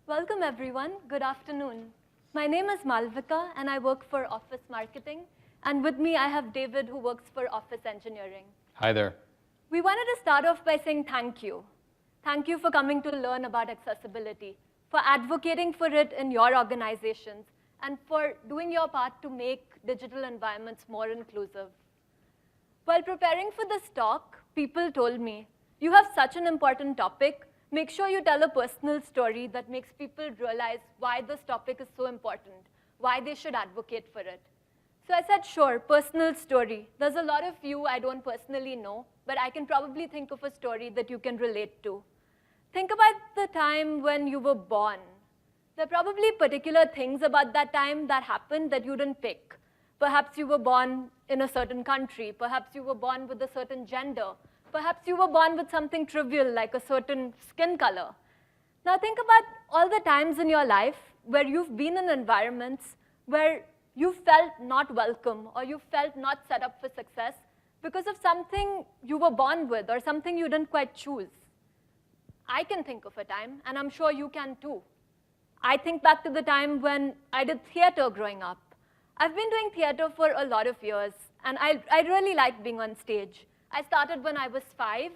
Welcome, everyone. Good afternoon. My name is Malvika, and I work for Office Marketing. And with me, I have David, who works for Office Engineering. Hi there. We wanted to start off by saying thank you. Thank you for coming to learn about accessibility, for advocating for it in your organizations, and for doing your part to make digital environments more inclusive. While preparing for this talk, people told me, you have such an important topic. Make sure you tell a personal story that makes people realize why this topic is so important, why they should advocate for it. So I said, sure, personal story. There's a lot of you I don't personally know, but I can probably think of a story that you can relate to. Think about the time when you were born. There are probably particular things about that time that happened that you didn't pick. Perhaps you were born in a certain country. Perhaps you were born with a certain gender. Perhaps you were born with something trivial like a certain skin color. Now think about all the times in your life where you've been in environments where you felt not welcome or you felt not set up for success because of something you were born with or something you didn't quite choose. I can think of a time, and I'm sure you can too. I think back to the time when I did theater growing up. I've been doing theater for a lot of years, and I really like being on stage. I started when I was 5,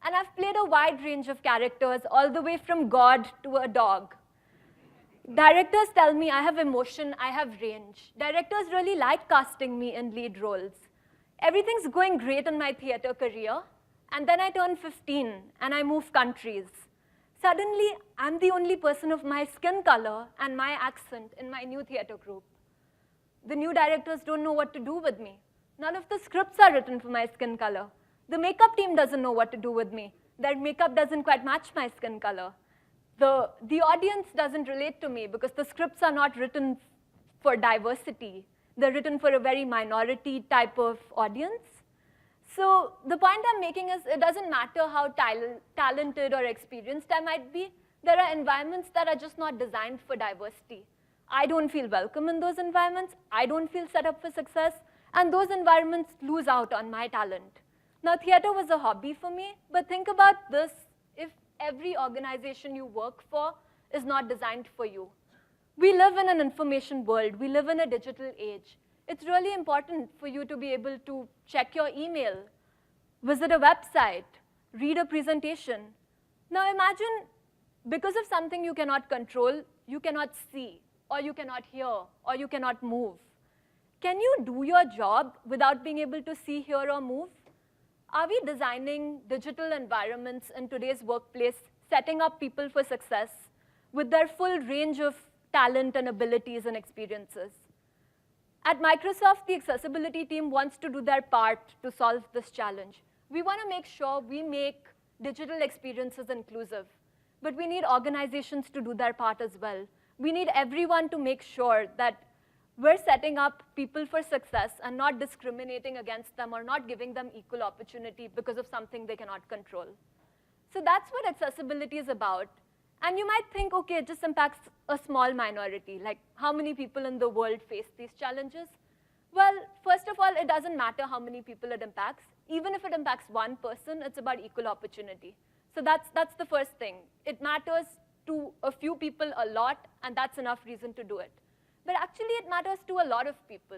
and I've played a wide range of characters, all the way from God to a dog. Directors tell me I have emotion, I have range. Directors really like casting me in lead roles. Everything's going great in my theater career, and then I turn 15, and I move countries. Suddenly, I'm the only person of my skin color and my accent in my new theater group. The new directors don't know what to do with me. None of the scripts are written for my skin color. The makeup team doesn't know what to do with me. Their makeup doesn't quite match my skin color. The audience doesn't relate to me because the scripts are not written for diversity. They're written for a very minority type of audience. So the point I'm making is it doesn't matter how talented or experienced I might be. There are environments that are just not designed for diversity. I don't feel welcome in those environments. I don't feel set up for success. And those environments lose out on my talent. Now, theater was a hobby for me, but think about this if every organization you work for is not designed for you. We live in an information world. We live in a digital age. It's really important for you to be able to check your email, visit a website, read a presentation. Now, imagine because of something you cannot control, you cannot see, or you cannot hear, or you cannot move. Can you do your job without being able to see, hear, or move? Are we designing digital environments in today's workplace, setting up people for success with their full range of talent and abilities and experiences? At Microsoft, the accessibility team wants to do their part to solve this challenge. We want to make sure we make digital experiences inclusive, but we need organizations to do their part as well. We need everyone to make sure that we're setting up people for success and not discriminating against them or not giving them equal opportunity because of something they cannot control. So that's what accessibility is about. And you might think, OK, it just impacts a small minority. Like, how many people in the world face these challenges? Well, first of all, it doesn't matter how many people it impacts. Even if it impacts one person, it's about equal opportunity. So that's the first thing. It matters to a few people a lot, and that's enough reason to do it. But actually, it matters to a lot of people.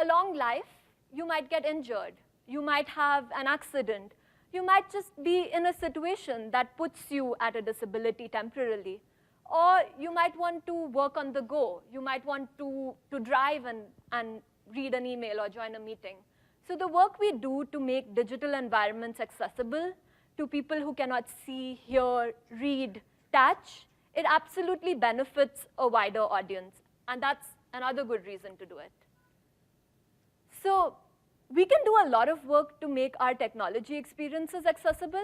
Along life, you might get injured. You might have an accident. You might just be in a situation that puts you at a disability temporarily. Or you might want to work on the go. You might want to drive and read an email or join a meeting. So the work we do to make digital environments accessible to people who cannot see, hear, read, touch, it absolutely benefits a wider audience. And that's another good reason to do it. So we can do a lot of work to make our technology experiences accessible.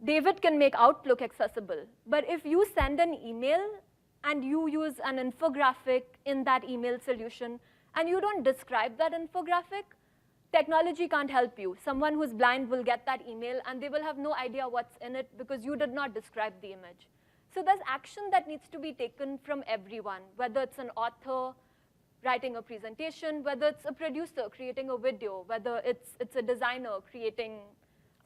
David can make Outlook accessible. But if you send an email and you use an infographic in that email solution, and you don't describe that infographic, technology can't help you. Someone who's blind will get that email, and they will have no idea what's in it because you did not describe the image. So there's action that needs to be taken from everyone, whether it's an author writing a presentation, whether it's a producer creating a video, whether it's a designer creating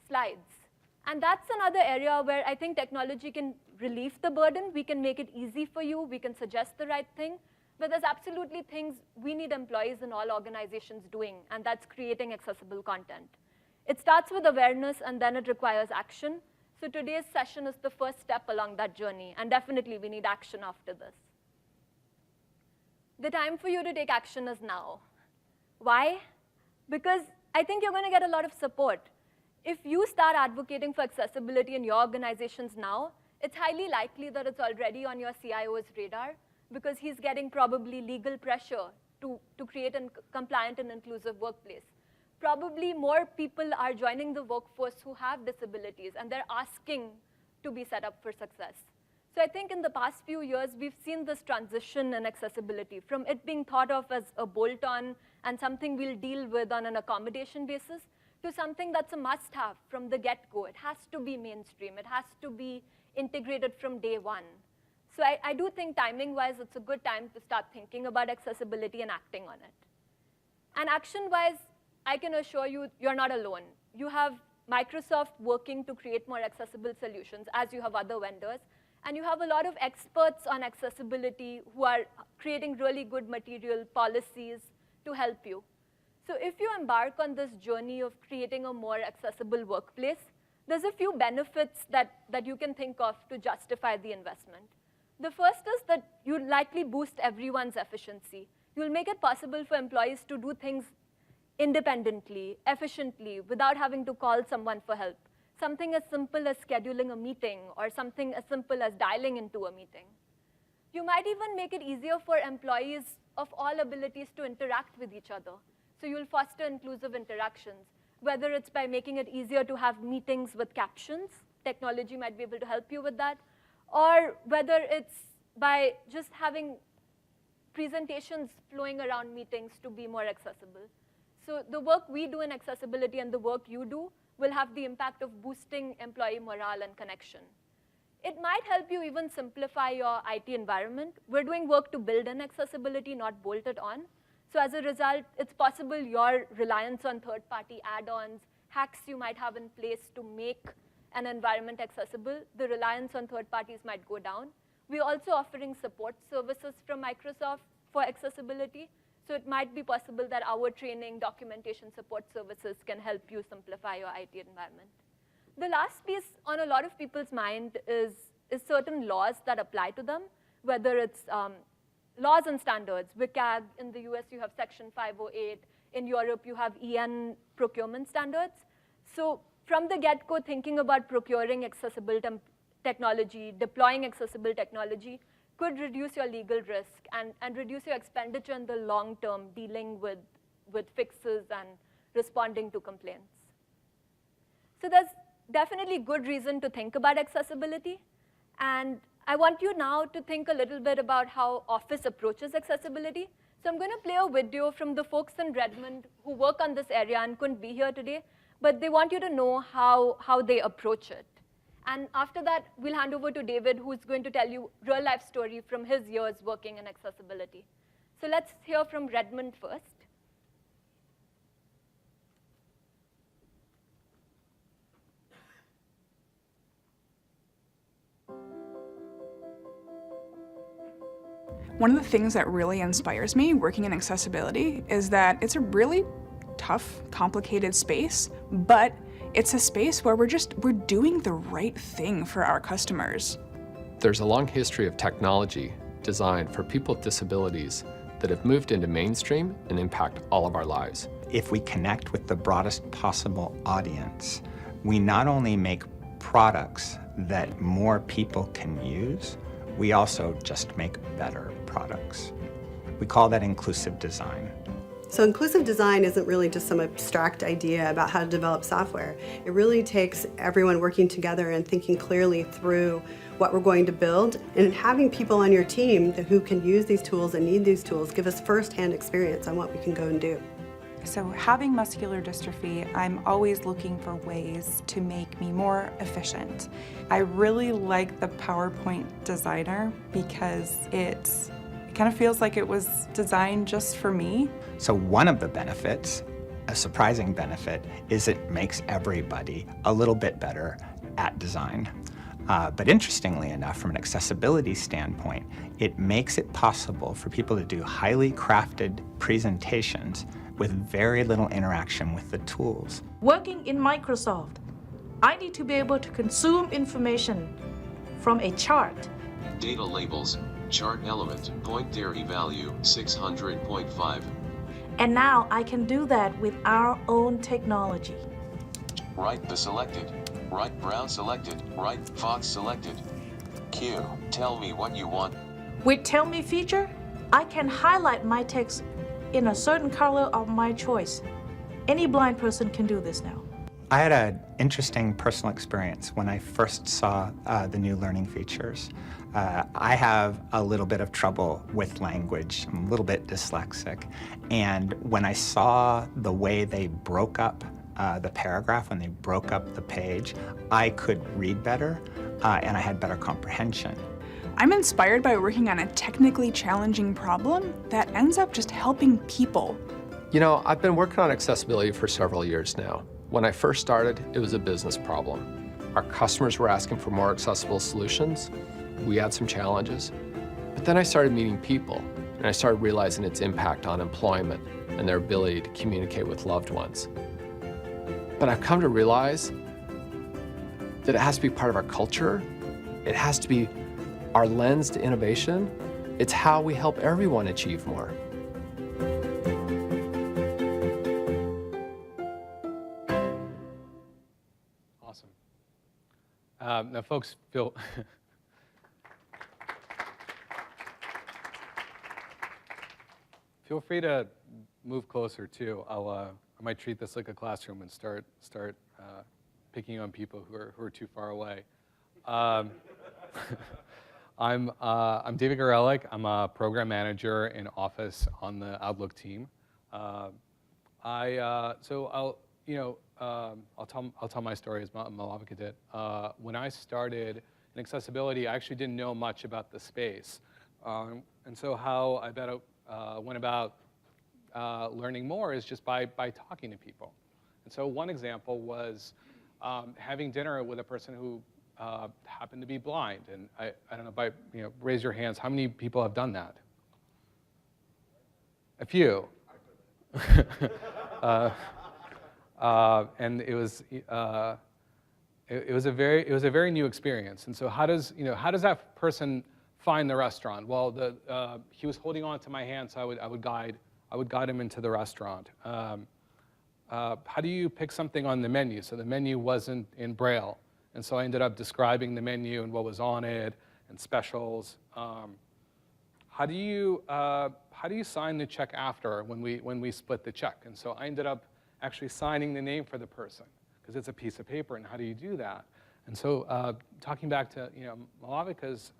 slides. And that's another area where I think technology can relieve the burden. We can make it easy for you. We can suggest the right thing. But there's absolutely things we need employees in all organizations doing, and that's creating accessible content. It starts with awareness, and then it requires action. So today's session is the first step along that journey, and definitely we need action after this. The time for you to take action is now. Why? Because I think you're going to get a lot of support. If you start advocating for accessibility in your organizations now, it's highly likely that it's already on your CIO's radar, because he's getting probably legal pressure to create a compliant and inclusive workplace. Probably more people are joining the workforce who have disabilities, and they're asking to be set up for success. So I think in the past few years, we've seen this transition in accessibility from it being thought of as a bolt-on and something we'll deal with on an accommodation basis to something that's a must-have from the get-go. It has to be mainstream. It has to be integrated from day one. So I do think timing-wise, it's a good time to start thinking about accessibility and acting on it. And action-wise, I can assure you, you're not alone. You have Microsoft working to create more accessible solutions, as you have other vendors. And you have a lot of experts on accessibility who are creating really good material policies to help you. So if you embark on this journey of creating a more accessible workplace, there's a few benefits that you can think of to justify the investment. The first is that you'll likely boost everyone's efficiency. You'll make it possible for employees to do things independently, efficiently, without having to call someone for help. Something as simple as scheduling a meeting, or something as simple as dialing into a meeting. You might even make it easier for employees of all abilities to interact with each other. So you'll foster inclusive interactions, whether it's by making it easier to have meetings with captions. Technology might be able to help you with that. Or whether it's by just having presentations flowing around meetings to be more accessible. So the work we do in accessibility and the work you do will have the impact of boosting employee morale and connection. It might help you even simplify your IT environment. We're doing work to build in accessibility, not bolt it on. So as a result, it's possible your reliance on third-party add-ons, hacks you might have in place to make an environment accessible, the reliance on third parties might go down. We're also offering support services from Microsoft for accessibility. So it might be possible that our training, documentation, support services can help you simplify your IT environment. The last piece on a lot of people's mind is certain laws that apply to them, whether it's laws and standards. WCAG, in the US, you have Section 508. In Europe, you have EN procurement standards. So from the get-go, thinking about procuring accessible technology, deploying accessible technology, could reduce your legal risk and reduce your expenditure in the long term dealing with fixes and responding to complaints. So there's definitely good reason to think about accessibility. And I want you now to think a little bit about how Office approaches accessibility. So I'm going to play a video from the folks in Redmond who work on this area and couldn't be here today, but they want you to know how they approach it. And after that, we'll hand over to David, who's going to tell you a real-life story from his years working in accessibility. So let's hear from Redmond first. One of the things that really inspires me working in accessibility is that it's a really tough, complicated space, but it's a space where we're doing the right thing for our customers. There's a long history of technology designed for people with disabilities that have moved into mainstream and impact all of our lives. If we connect with the broadest possible audience, we not only make products that more people can use, we also just make better products. We call that inclusive design. So inclusive design isn't really just some abstract idea about how to develop software. It really takes everyone working together and thinking clearly through what we're going to build, and having people on your team who can use these tools and need these tools give us first-hand experience on what we can go and do. So having muscular dystrophy, I'm always looking for ways to make me more efficient. I really like the PowerPoint Designer because it kind of feels like it was designed just for me. So one of the benefits, a surprising benefit, is it makes everybody a little bit better at design. But interestingly enough, from an accessibility standpoint, it makes it possible for people to do highly crafted presentations with very little interaction with the tools. Working in Microsoft, I need to be able to consume information from a chart. Data labels, chart element, point dairy value, 600.5. And now I can do that with our own technology. Right the selected. Right brown selected. Right Fox selected. Q, tell me what you want. With Tell Me feature, I can highlight my text in a certain color of my choice. Any blind person can do this now. I had an interesting personal experience when I first saw the new learning features. I have a little bit of trouble with language. I'm a little bit dyslexic. And when I saw the way they broke up the paragraph, when they broke up the page, I could read better and I had better comprehension. I'm inspired by working on a technically challenging problem that ends up just helping people. You know, I've been working on accessibility for several years now. When I first started, it was a business problem. Our customers were asking for more accessible solutions. We had some challenges. But then I started meeting people, and I started realizing its impact on employment and their ability to communicate with loved ones. But I've come to realize that it has to be part of our culture. It has to be our lens to innovation. It's how we help everyone achieve more. Awesome. Now, folks, feel feel free to move closer too. I might treat this like a classroom and start picking on people who are too far away. I'm David Gorelick. I'm a program manager in Office on the Outlook team. I'll tell my story as Malavika did. When I started in accessibility, I actually didn't know much about the space, and so how I went about learning more is just by talking to people. And so one example was having dinner with a person who happened to be blind, and I don't know, raise your hands. How many people have done that? A few. And it was a very new experience. And so how does that person find the restaurant? Well, he was holding on to my hand, so I would guide him into the restaurant. How do you pick something on the menu? So the menu wasn't in Braille. And so I ended up describing the menu and what was on it and specials. How do you sign the check after when we split the check? And so I ended up actually signing the name for the person because it's a piece of paper. And how do you do that? And so talking back to Malavika's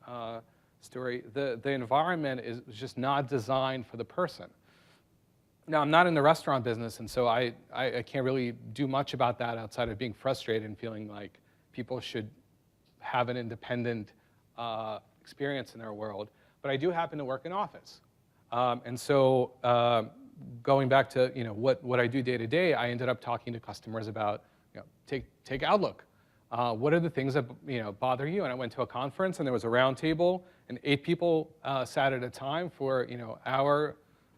story, the environment is just not designed for the person. Now, I'm not in the restaurant business, and so I can't really do much about that outside of being frustrated and feeling like people should have an independent experience in their world. But I do happen to work in Office. And so going back to what I do day to day, I ended up talking to customers about take Outlook. What are the things that bother you? And I went to a conference, and there was a round table, and 8 people sat at a time for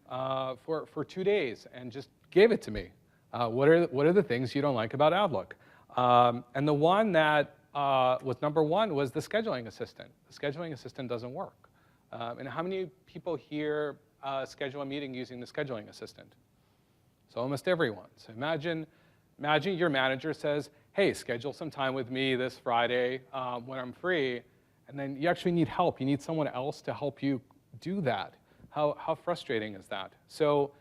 for 2 days, and just gave it to me. What are the things you don't like about Outlook? And the one that was number 1 was the scheduling assistant. The scheduling assistant doesn't work. And how many people here schedule a meeting using the scheduling assistant? So almost everyone. So imagine your manager says, hey, schedule some time with me this Friday when I'm free, and then you actually need help. You need someone else to help you do that. How frustrating is that? So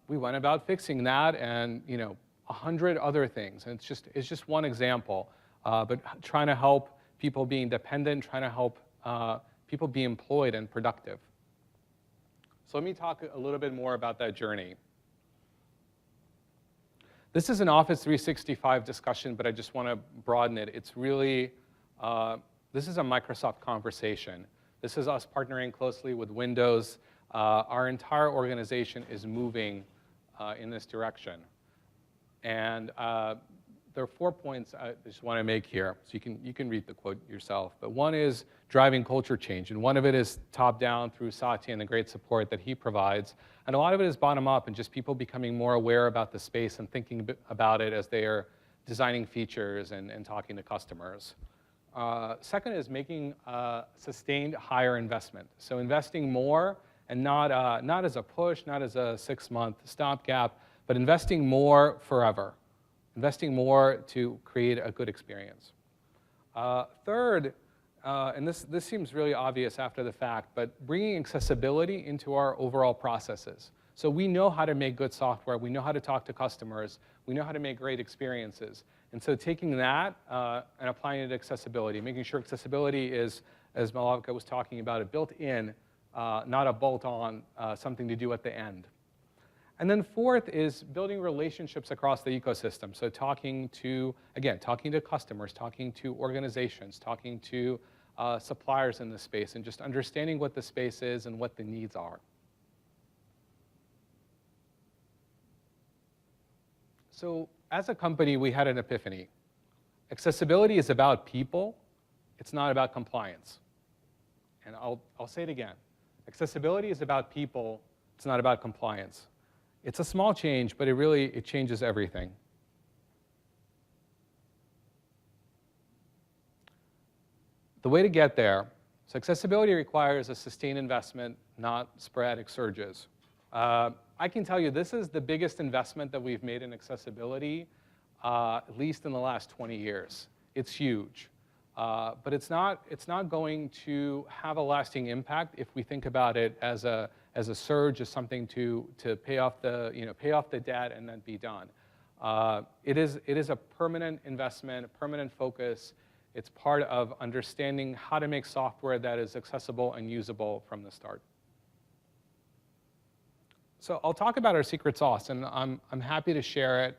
we went about fixing that, and 100 other things. And it's just one example, but trying to help people be independent, trying to help people be employed and productive. So let me talk a little bit more about that journey. This is an Office 365 discussion, but I just want to broaden it. It's really, this is a Microsoft conversation. This is us partnering closely with Windows. Our entire organization is moving in this direction. And there are 4 points I just want to make here, so you can read the quote yourself. But one is driving culture change, and one of it is top down through Satya and the great support that he provides, and a lot of it is bottom up and just people becoming more aware about the space and thinking about it as they are designing features and talking to customers. Second is making sustained higher investment, so investing more and not as a push, not as a 6-month stopgap, but investing more forever. Investing more to create a good experience. Third, and this seems really obvious after the fact, but bringing accessibility into our overall processes. So we know how to make good software, we know how to talk to customers, we know how to make great experiences. And so taking that and applying it to accessibility, making sure accessibility is, as Malavika was talking about, it built in, not a bolt-on, something to do at the end. And then fourth is building relationships across the ecosystem. So talking to customers, talking to organizations, talking to suppliers in the space, and just understanding what the space is and what the needs are. So as a company, we had an epiphany. Accessibility is about people. It's not about compliance. And I'll say it again. Accessibility is about people. It's not about compliance. It's a small change, but it changes everything. The way to get there, so accessibility requires a sustained investment, not sporadic surges. I can tell you this is the biggest investment that we've made in accessibility, at least in the last 20 years. It's huge. But it's not going to have a lasting impact if we think about it as a surge, as something to pay off the debt and then be done. It is a permanent investment, a permanent focus. It's part of understanding how to make software that is accessible and usable from the start. So I'll talk about our secret sauce, and I'm happy to share it.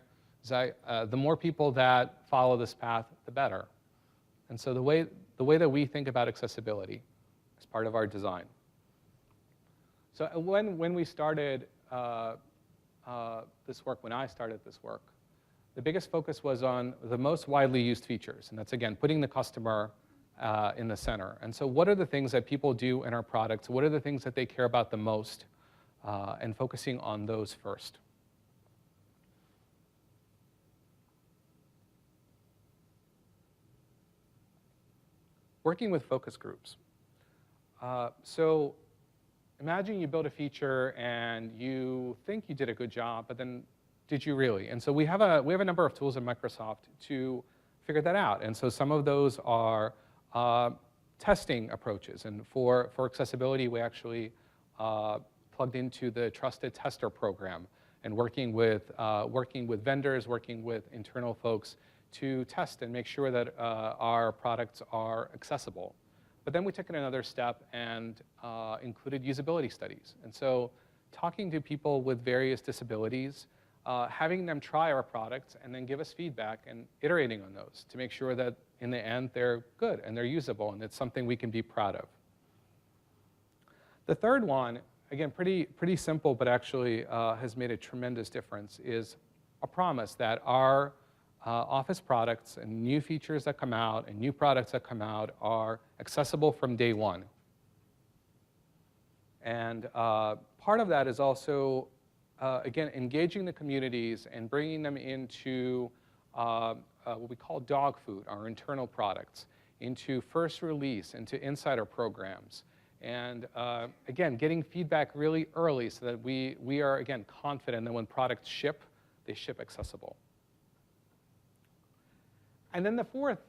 The more people that follow this path, the better. And so the way that we think about accessibility is part of our design. So when we started this work, when I started this work, the biggest focus was on the most widely used features. And that's, again, putting the customer in the center. And so what are the things that people do in our products? What are the things that they care about the most? And focusing on those first. Working with focus groups. So imagine you build a feature and you think you did a good job, but then did you really? And so we have a number of tools at Microsoft to figure that out. And so some of those are testing approaches. And for accessibility, we actually plugged into the Trusted Tester program and working with vendors, working with internal folks to test and make sure that our products are accessible. But then we took it another step and included usability studies. And so talking to people with various disabilities, having them try our products and then give us feedback and iterating on those to make sure that in the end they're good and they're usable and it's something we can be proud of. The third one, again, pretty simple, but actually has made a tremendous difference, is a promise that our Office products and new features that come out and new products that come out are accessible from day one. And part of that is also, again, engaging the communities and bringing them into what we call dog food, our internal products, into first release, into insider programs. And again, getting feedback really early so that we are, again, confident that when products ship, they ship accessible. And then the fourth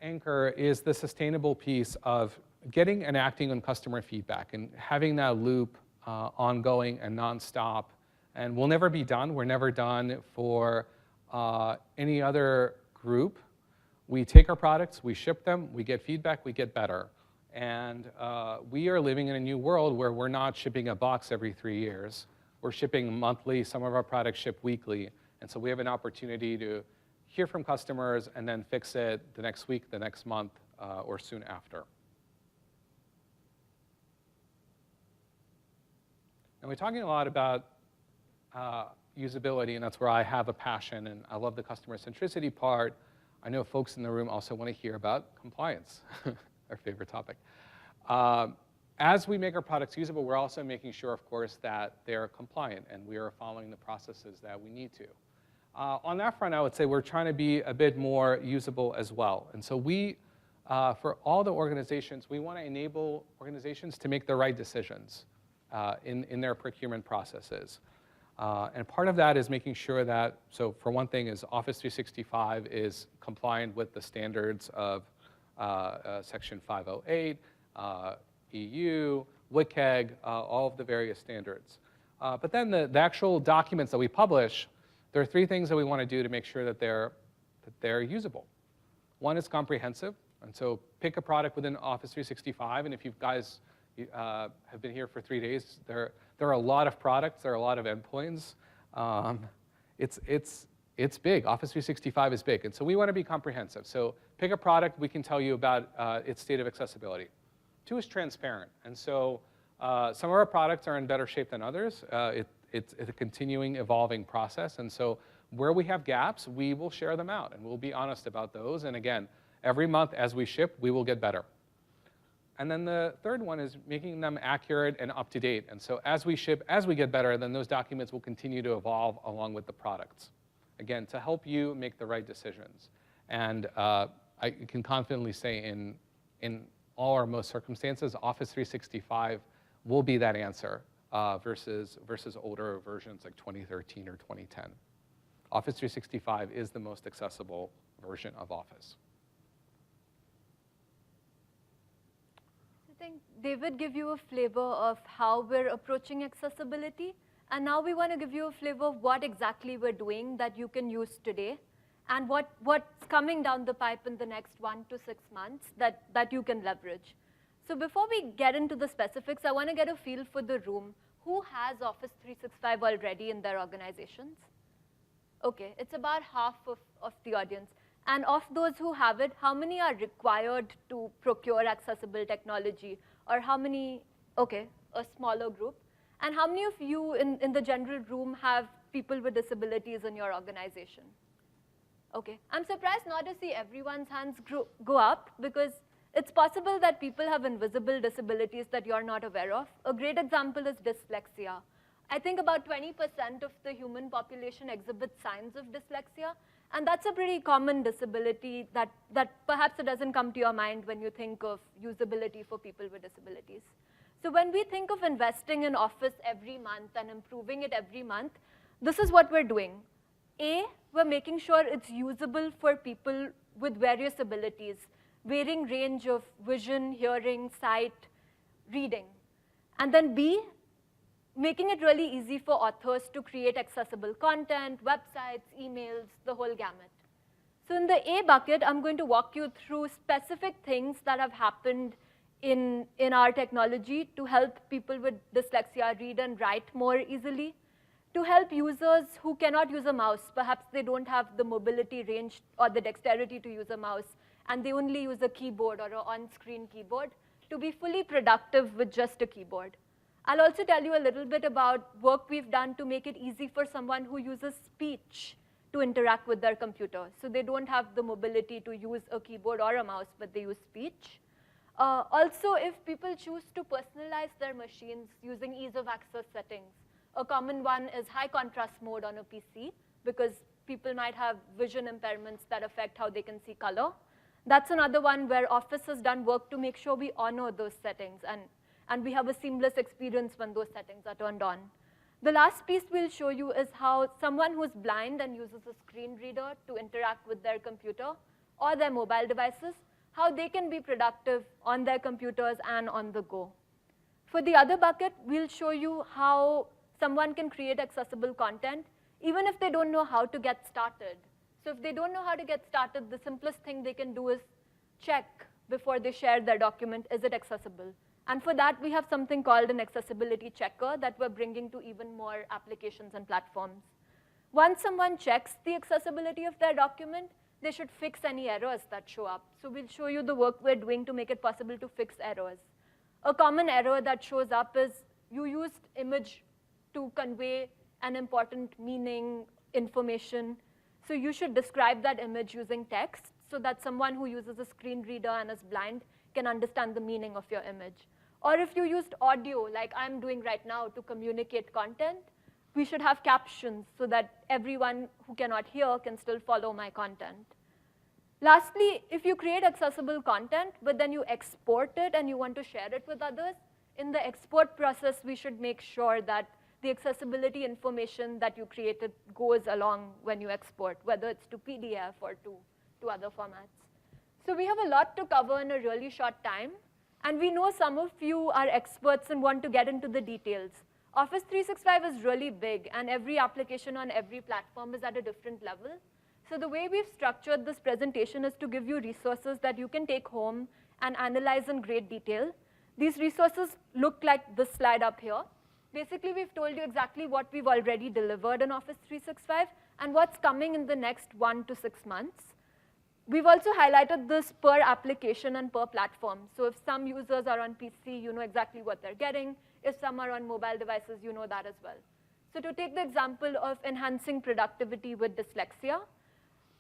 anchor is the sustainable piece of getting and acting on customer feedback and having that loop ongoing and nonstop. And we'll never be done. We're never done for any other group. We take our products, we ship them, we get feedback, we get better. And we are living in a new world where we're not shipping a box every 3 years. We're shipping monthly. Some of our products ship weekly. And so we have an opportunity to hear from customers and then fix it the next week, the next month, or soon after. And we're talking a lot about usability, and that's where I have a passion, and I love the customer centricity part. I know folks in the room also want to hear about compliance, our favorite topic. As we make our products usable, we're also making sure, of course, that they're compliant and we are following the processes that we need to. On that front, I would say we're trying to be a bit more usable as well. And so we, for all the organizations, we want to enable organizations to make the right decisions in their procurement processes. And part of that is making sure that, so for one thing is Office 365 is compliant with the standards of Section 508, EU, WCAG, all of the various standards. But then the actual documents that we publish, there are three things that we want to do to make sure that they're usable. One is comprehensive, and so pick a product within Office 365, and if you guys have been here for 3 days, there are a lot of products, there are a lot of endpoints. It's big. Office 365 is big, and so we want to be comprehensive. So pick a product, we can tell you about its state of accessibility. 2 is transparent, and so some of our products are in better shape than others. It's a continuing, evolving process, and so where we have gaps, we will share them out, and we'll be honest about those. And again, every month as we ship, we will get better. And then the third one is making them accurate and up to date. And so as we ship, as we get better, then those documents will continue to evolve along with the products. Again, to help you make the right decisions. And I can confidently say in all or most circumstances, Office 365 will be that answer versus older versions like 2013 or 2010. Office 365 is the most accessible version of Office. I think David gave you a flavor of how we're approaching accessibility, and now we want to give you a flavor of what exactly we're doing that you can use today, and what's coming down the pipe in the next 1 to 6 months that you can leverage. So before we get into the specifics, I want to get a feel for the room. Who has Office 365 already in their organizations? Okay, it's about half of the audience. And of those who have it, how many are required to procure accessible technology? Or how many, okay, a smaller group. And how many of you in the general room have people with disabilities in your organization? Okay, I'm surprised not to see everyone's hands go up, because it's possible that people have invisible disabilities that you're not aware of. A great example is dyslexia. I think about 20% of the human population exhibits signs of dyslexia, and that's a pretty common disability that perhaps it doesn't come to your mind when you think of usability for people with disabilities. So when we think of investing in Office every month and improving it every month, this is what we're doing. A, we're making sure it's usable for people with various abilities, varying range of vision, hearing, sight, reading. And then B, making it really easy for authors to create accessible content, websites, emails, the whole gamut. So in the A bucket, I'm going to walk you through specific things that have happened in our technology to help people with dyslexia read and write more easily, to help users who cannot use a mouse. Perhaps they don't have the mobility range or the dexterity to use a mouse, and they only use a keyboard or an on-screen keyboard, to be fully productive with just a keyboard. I'll also tell you a little bit about work we've done to make it easy for someone who uses speech to interact with their computer. So they don't have the mobility to use a keyboard or a mouse, but they use speech. Also, if people choose to personalize their machines using ease of access settings, a common one is high contrast mode on a PC, because people might have vision impairments that affect how they can see color. That's another one where Office has done work to make sure we honor those settings, and we have a seamless experience when those settings are turned on. The last piece we'll show you is how someone who's blind and uses a screen reader to interact with their computer or their mobile devices, how they can be productive on their computers and on the go. For the other bucket, we'll show you how someone can create accessible content, even if they don't know how to get started. So if they don't know how to get started, the simplest thing they can do is check before they share their document, is it accessible? And for that, we have something called an accessibility checker that we're bringing to even more applications and platforms. Once someone checks the accessibility of their document, they should fix any errors that show up. So we'll show you the work we're doing to make it possible to fix errors. A common error that shows up is you used image to convey an important meaning, information. So you should describe that image using text so that someone who uses a screen reader and is blind can understand the meaning of your image. Or if you used audio, like I'm doing right now to communicate content, we should have captions so that everyone who cannot hear can still follow my content. Lastly, if you create accessible content, but then you export it and you want to share it with others, in the export process, we should make sure that the accessibility information that you created goes along when you export, whether it's to PDF or to other formats. So we have a lot to cover in a really short time. And we know some of you are experts and want to get into the details. Office 365 is really big, and every application on every platform is at a different level. So the way we've structured this presentation is to give you resources that you can take home and analyze in great detail. These resources look like this slide up here. Basically, we've told you exactly what we've already delivered in Office 365 and what's coming in the next 1 to 6 months. We've also highlighted this per application and per platform. So if some users are on PC, you know exactly what they're getting. If some are on mobile devices, you know that as well. So to take the example of enhancing productivity with dyslexia,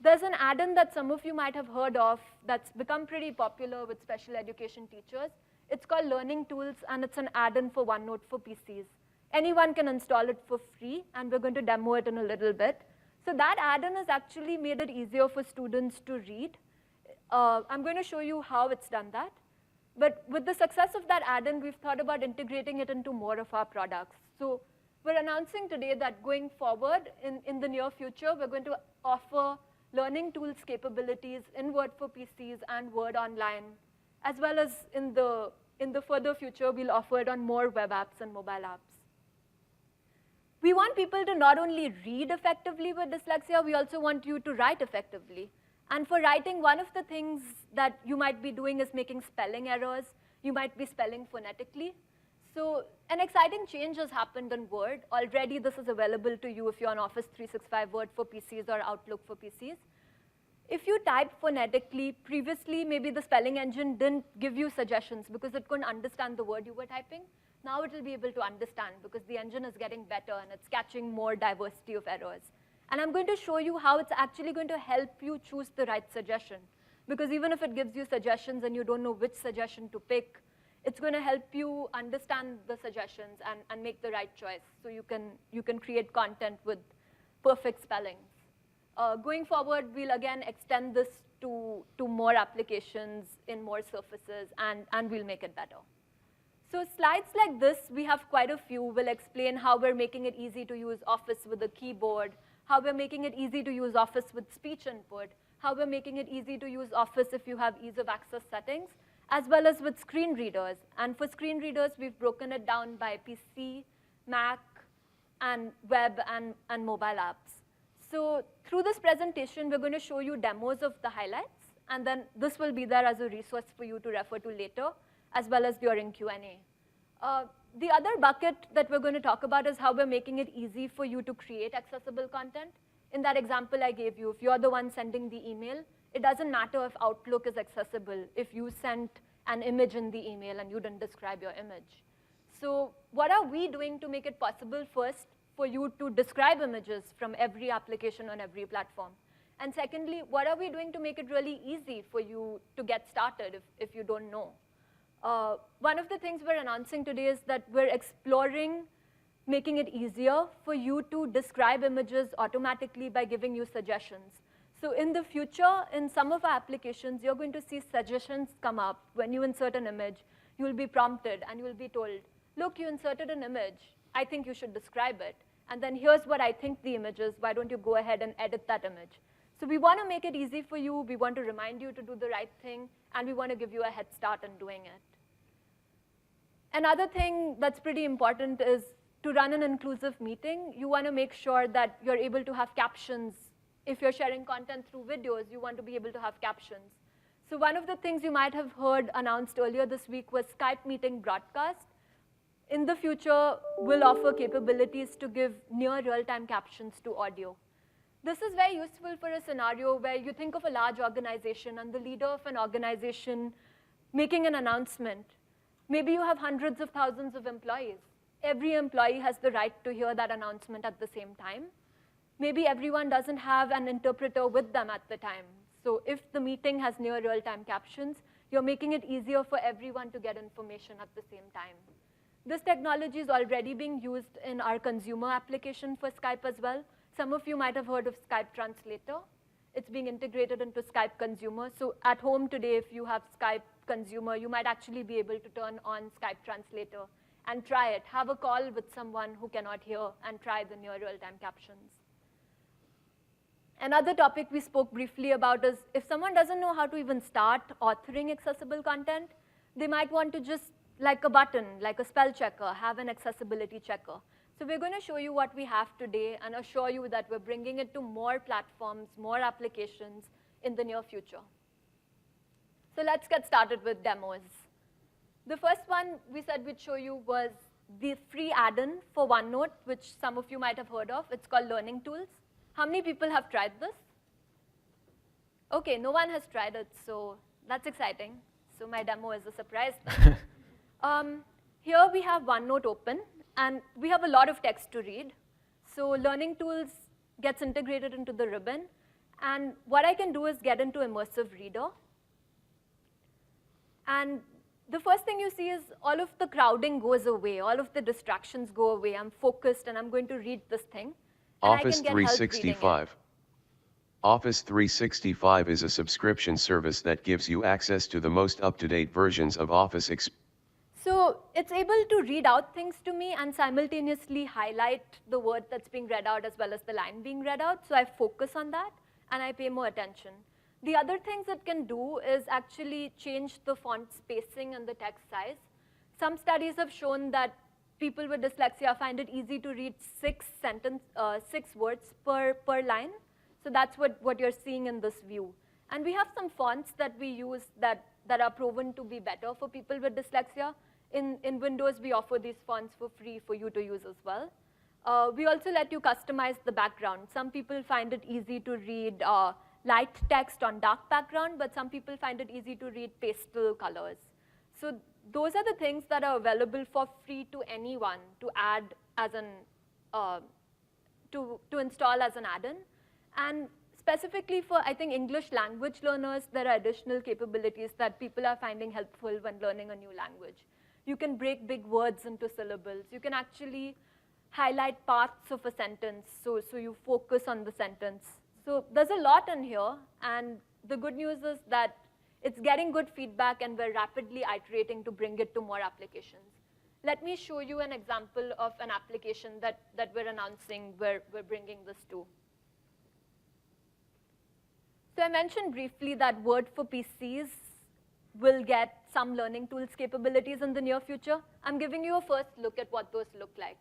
there's an add-in that some of you might have heard of that's become pretty popular with special education teachers. It's called Learning Tools, and it's an add-in for OneNote for PCs. Anyone can install it for free, and we're going to demo it in a little bit. So that add-in has actually made it easier for students to read. I'm going to show you how it's done that. But with the success of that add-in, we've thought about integrating it into more of our products. So we're announcing today that going forward, in the near future, we're going to offer Learning Tools capabilities in Word for PCs and Word Online, as well as in the further future, we'll offer it on more web apps and mobile apps. We want people to not only read effectively with dyslexia, we also want you to write effectively. And for writing, one of the things that you might be doing is making spelling errors. You might be spelling phonetically. So an exciting change has happened in Word. Already this is available to you if you're on Office 365 Word for PCs or Outlook for PCs. If you type phonetically, previously maybe the spelling engine didn't give you suggestions because it couldn't understand the word you were typing. Now it will be able to understand because the engine is getting better and it's catching more diversity of errors. And I'm going to show you how it's actually going to help you choose the right suggestion. Because even if it gives you suggestions and you don't know which suggestion to pick, it's going to help you understand the suggestions and make the right choice so you can create content with perfect spellings. Going forward, we'll again extend this to more applications in more surfaces, and we'll make it better. So slides like this, we have quite a few, will explain how we're making it easy to use Office with a keyboard, how we're making it easy to use Office with speech input, how we're making it easy to use Office if you have ease of access settings, as well as with screen readers. And for screen readers, we've broken it down by PC, Mac, and web and mobile apps. So through this presentation, we're going to show you demos of the highlights, and then this will be there as a resource for you to refer to later, as well as during Q&A. The other bucket that we're going to talk about is how we're making it easy for you to create accessible content. In that example I gave you, if you're the one sending the email, it doesn't matter if Outlook is accessible if you sent an image in the email and you didn't describe your image. So what are we doing to make it possible first for you to describe images from every application on every platform? And secondly, what are we doing to make it really easy for you to get started if you don't know? One of the things we're announcing today is that we're exploring making it easier for you to describe images automatically by giving you suggestions. So in the future, in some of our applications, you're going to see suggestions come up. When you insert an image, you'll be prompted and you'll be told, look, you inserted an image. I think you should describe it. And then here's what I think the image is. Why don't you go ahead and edit that image? So we want to make it easy for you. We want to remind you to do the right thing. And we want to give you a head start in doing it. Another thing that's pretty important is to run an inclusive meeting, you want to make sure that you're able to have captions. If you're sharing content through videos, you want to be able to have captions. So one of the things you might have heard announced earlier this week was Skype meeting broadcast. In the future, we'll offer capabilities to give near real-time captions to audio. This is very useful for a scenario where you think of a large organization and the leader of an organization making an announcement. Maybe you have hundreds of thousands of employees. every employee has the right to hear that announcement at the same time. Maybe everyone doesn't have an interpreter with them at the time. So if the meeting has near real-time captions, you're making it easier for everyone to get information at the same time. This technology is already being used in our consumer application for Skype as well. Some of you might have heard of Skype Translator. It's being integrated into Skype Consumer. So at home today, if you have Skype Consumer, you might actually be able to turn on Skype Translator and try it. Have a call with someone who cannot hear and try the near real-time captions. Another topic we spoke briefly about is if someone doesn't know how to even start authoring accessible content, they might want to just, like a button, like a spell checker, have an accessibility checker. So we're going to show you what we have today and assure you that we're bringing it to more platforms, more applications in the near future. So let's get started with demos. The first one we said we'd show you was the free add-in for OneNote, which some of you might have heard of. It's called Learning Tools. How many people have tried this? OK, no one has tried it, so that's exciting. So my demo is a surprise. Here we have OneNote open, and we have a lot of text to read. So Learning Tools gets integrated into the ribbon. And what I can do is get into Immersive Reader. And the first thing you see is all of the crowding goes away. All of the distractions go away. I'm focused, and I'm going to read this thing. Office 365. Office 365 is a subscription service that gives you access to the most up-to-date versions of Office. So it's able to read out things to me and simultaneously highlight the word that's being read out as well as the line being read out. So I focus on that, and I pay more attention. The other things it can do is actually change the font spacing and the text size. Some studies have shown that people with dyslexia find it easy to read 6 words per line. So that's what you're seeing in this view. And we have some fonts that we use that are proven to be better for people with dyslexia. In Windows, we offer these fonts for free for you to use as well. We also let you customize the background. Some people find it easy to read light text on dark background, but some people find it easy to read pastel colors. So those are the things that are available for free to anyone to add as an, to install as an add-in. And specifically for, I think, English language learners, there are additional capabilities that people are finding helpful when learning a new language. You can break big words into syllables. You can actually highlight parts of a sentence, so you focus on the sentence. So there's a lot in here, and the good news is that it's getting good feedback, and we're rapidly iterating to bring it to more applications. Let me show you an example of an application that we're announcing where we're bringing this to. So I mentioned briefly that Word for PCs will get some learning tools capabilities in the near future. I'm giving you a first look at what those look like.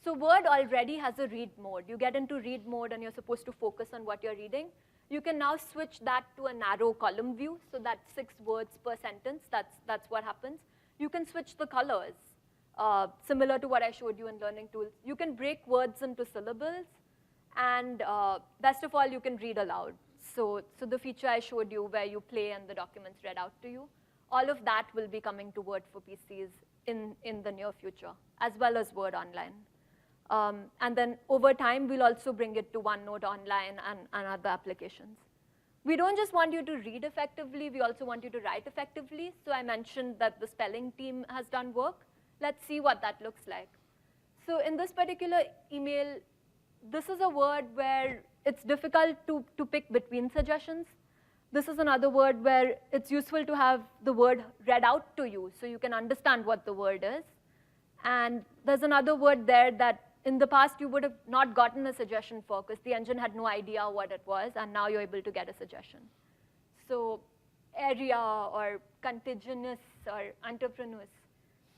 So Word already has a read mode. You get into read mode, and you're supposed to focus on what you're reading. You can now switch that to a narrow column view, so that's 6 words per sentence. That's what happens. You can switch the colors, similar to what I showed you in Learning Tools. You can break words into syllables, and best of all, you can read aloud. So the feature I showed you where you play and the documents read out to you, all of that will be coming to Word for PCs in the near future, as well as Word Online. And then over time, we'll also bring it to OneNote Online and other applications. We don't just want you to read effectively, we also want you to write effectively. So I mentioned that the spelling team has done work. Let's see what that looks like. So in this particular email, this is a word where it's difficult to pick between suggestions. This is another word where it's useful to have the word read out to you so you can understand what the word is. And there's another word there that in the past you would have not gotten a suggestion for because the engine had no idea what it was, and now you're able to get a suggestion. So area or contiguous or entrepreneurs.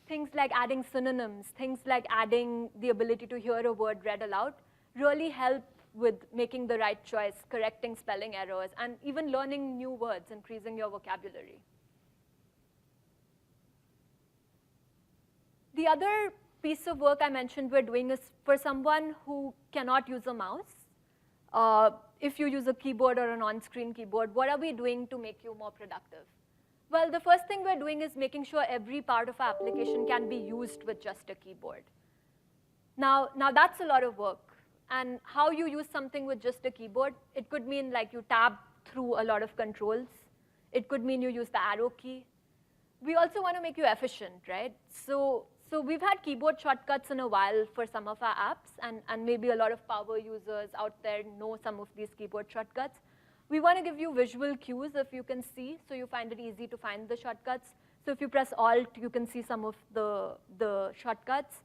Things like adding synonyms, things like adding the ability to hear a word read aloud really help with making the right choice, correcting spelling errors, and even learning new words, increasing your vocabulary. The other piece of work I mentioned we're doing is for someone who cannot use a mouse. If you use a keyboard or an on-screen keyboard, what are we doing to make you more productive? Well, the first thing we're doing is making sure every part of our application can be used with just a keyboard. Now that's a lot of work. And how you use something with just a keyboard, it could mean like you tab through a lot of controls. It could mean you use the arrow key. We also want to make you efficient, right? So we've had keyboard shortcuts in a while for some of our apps, and maybe a lot of power users out there know some of these keyboard shortcuts. We want to give you visual cues, if you can see, so you find it easy to find the shortcuts. So if you press Alt, you can see some of the shortcuts.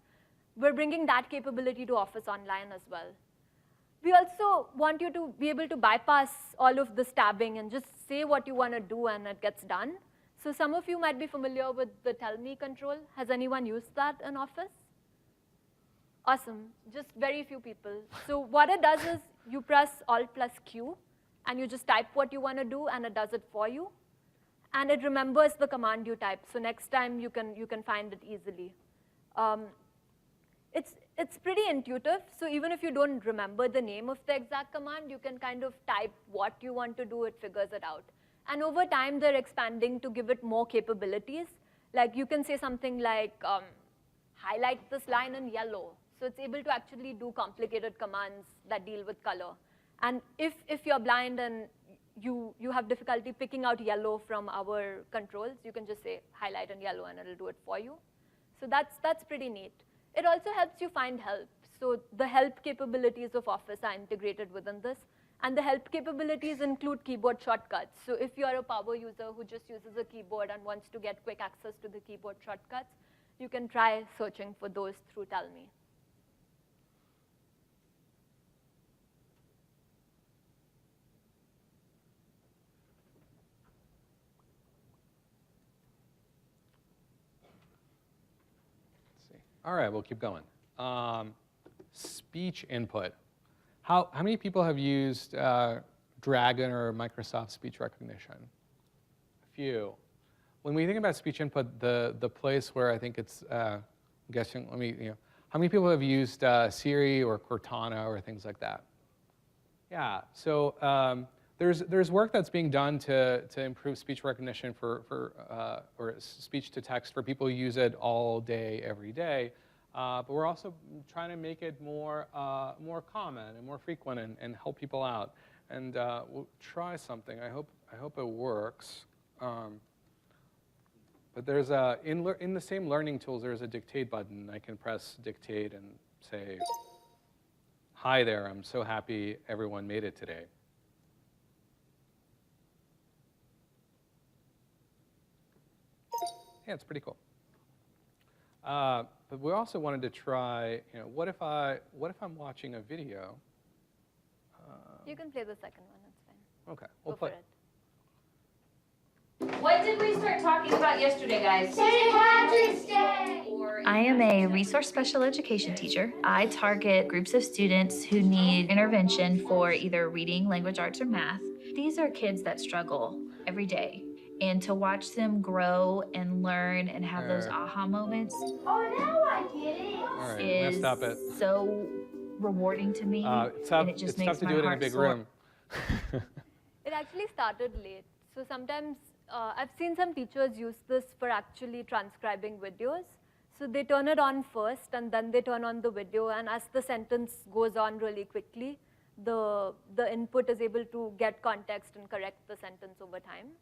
We're bringing that capability to Office Online as well. We also want you to be able to bypass all of this tabbing and just say what you want to do and it gets done. So some of you might be familiar with the Tell Me control. Has anyone used that in Office? Awesome, just very few people. So what it does is you press Alt plus Q, and you just type what you want to do, and it does it for you. And it remembers the command you type, so next time you can find it easily. It's pretty intuitive, so even if you don't remember the name of the exact command, you can kind of type what you want to do, it figures it out. And over time, they're expanding to give it more capabilities. Like you can say something like, highlight this line in yellow. So it's able to actually do complicated commands that deal with color. And if you're blind and you have difficulty picking out yellow from our controls, you can just say highlight in yellow and it'll do it for you. So that's pretty neat. It also helps you find help. So the help capabilities of Office are integrated within this. And the help capabilities include keyboard shortcuts. So if you're a power user who just uses a keyboard and wants to get quick access to the keyboard shortcuts, you can try searching for those through Tell Me. All right, we'll keep going. Speech input. How many people have used Dragon or Microsoft speech recognition? A few. When we think about speech input, the place where I think it's, I'm guessing, how many people have used Siri or Cortana or things like that? Yeah, so there's work that's being done to improve speech recognition or speech to text for people who use it all day, every day. But we're also trying to make it more common and more frequent and help people out. And we'll try something. I hope it works. But there's in the same learning tools, there's a dictate button. I can press dictate and say, "Hi there, I'm so happy everyone made it today." Yeah, it's pretty cool. But we also wanted to try, what if I'm watching a video? You can play the second one, that's fine. Okay, Go for it. What did we start talking about yesterday, guys? St. Patrick's Day! I am a resource special education teacher. I target groups of students who need intervention for either reading, language arts, or math. These are kids that struggle every day. And to watch them grow and learn and have those aha moments is so rewarding to me. It's tough, and it just it's makes tough to my do it in a heart big soar. room. It actually started late. So sometimes I've seen some teachers use this for actually transcribing videos. So they turn it on first, and then they turn on the video. And as the sentence goes on really quickly, the input is able to get context and correct the sentence over time.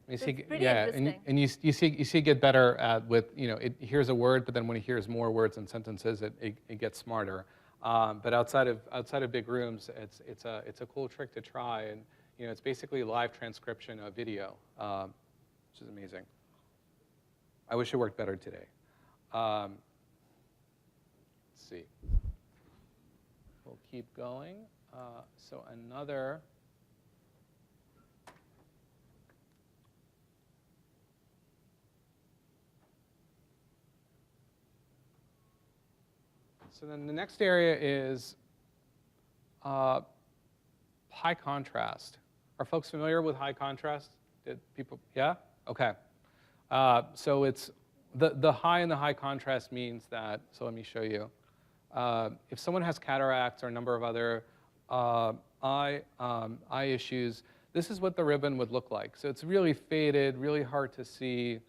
You So see, it's pretty yeah, interesting. and you see it get better at with, it hears a word, but then when it hears more words and sentences, it gets smarter. But outside of big rooms, it's a cool trick to try, and it's basically live transcription of video, which is amazing. I wish it worked better today. Let's see. We'll keep going. So another. So then the next area is high contrast. Are folks familiar with high contrast? Did people, yeah? Okay. So it's the high and the high contrast means that, so let me show you. If someone has cataracts or a number of other eye issues, this is what the ribbon would look like. So it's really faded, really hard to see.